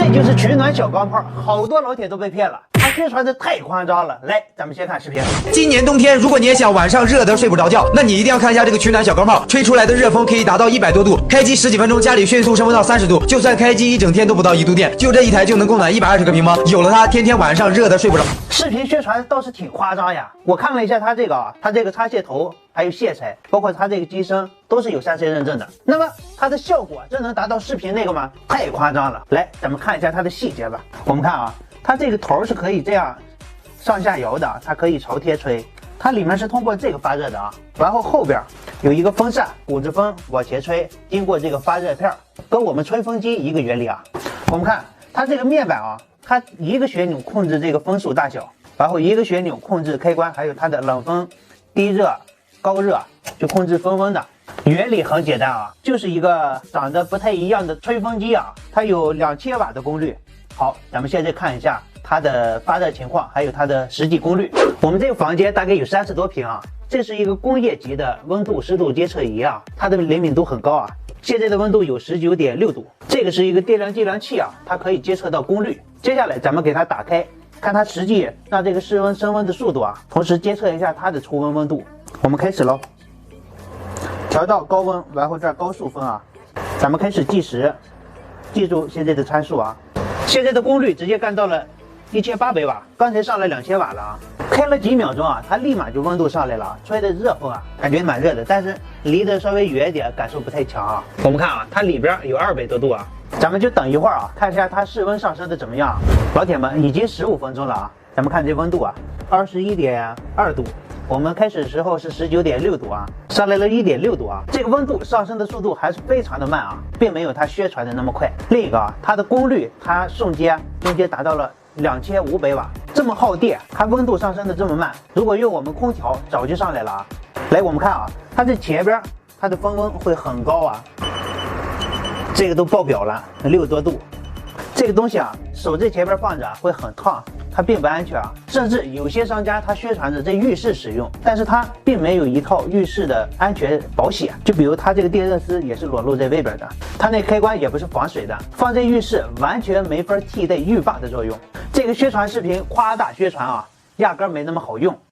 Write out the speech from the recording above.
这就是取暖小钢炮，好多老铁都被骗了。他宣传的太夸张了。来，咱们先看视频。今年冬天，如果你也想晚上热得睡不着觉，那你一定要看一下这个取暖小钢炮，吹出来的热风可以达到100多度，开机10几分钟，家里迅速升温到30度，就算开机一整天都不到1度电，就这一台就能供暖120个平方。有了它，天天晚上热得睡不着。视频宣传倒是挺夸张呀，我看了一下它这个啊，它这个插线头还有线材，包括它这个机身都是有3C 认证的。那么它的效果真能达到视频那个吗？太夸张了。来，咱们看一下它的细节吧。我们看啊，它这个头是可以这样上下摇的，它可以朝贴吹。它里面是通过这个发热的啊，然后后边有一个风扇，鼓着风往前吹，经过这个发热片，跟我们吹风机一个原理啊。我们看它这个面板啊，它一个旋钮控制这个风速大小，然后一个旋钮控制开关，还有它的冷风、低热、高热，就控制风温的。原理很简单啊，就是一个长得不太一样的吹风机啊，它有2000瓦的功率。好，咱们现在看一下它的发热情况，还有它的实际功率。我们这个房间大概有30多平啊，这是一个工业级的温度湿度监测仪啊，它的灵敏度很高啊。现在的温度有19.6度，这个是一个电量计量器啊，它可以监测到功率。接下来咱们给它打开，看它实际让这个室温升温的速度啊，同时监测一下它的出温温度。我们开始喽，调到高温，然后这儿高速风啊，咱们开始计时，记住现在的参数啊。现在的功率直接干到了1800瓦，刚才上了2000瓦了啊。开了几秒钟啊，它立马就温度上来了，吹的热风啊，感觉蛮热的，但是离得稍微远一点，感受不太强啊。我们看啊，它里边有200多度啊，咱们就等一会儿啊，看一下它室温上升的怎么样。老铁们，已经15分钟了啊，咱们看这温度啊，21.2度。我们开始的时候是19.6度啊，上来了1.6度啊，这个温度上升的速度还是非常的慢啊，并没有它宣传的那么快。另一个啊，它的功率它中间达到了2500瓦，这么耗电，它温度上升的这么慢，如果用我们空调早就上来了啊。来，我们看啊，它这前边它的风温会很高啊，这个都爆表了，6多度。这个东西啊，手在前边放着会很烫，它并不安全啊。甚至有些商家它宣传着在浴室使用，但是它并没有一套浴室的安全保险。就比如它这个电热丝也是裸露在外边的，它那开关也不是防水的，放在浴室完全没法替代浴霸的作用。这个宣传视频夸大宣传啊，压根没那么好用。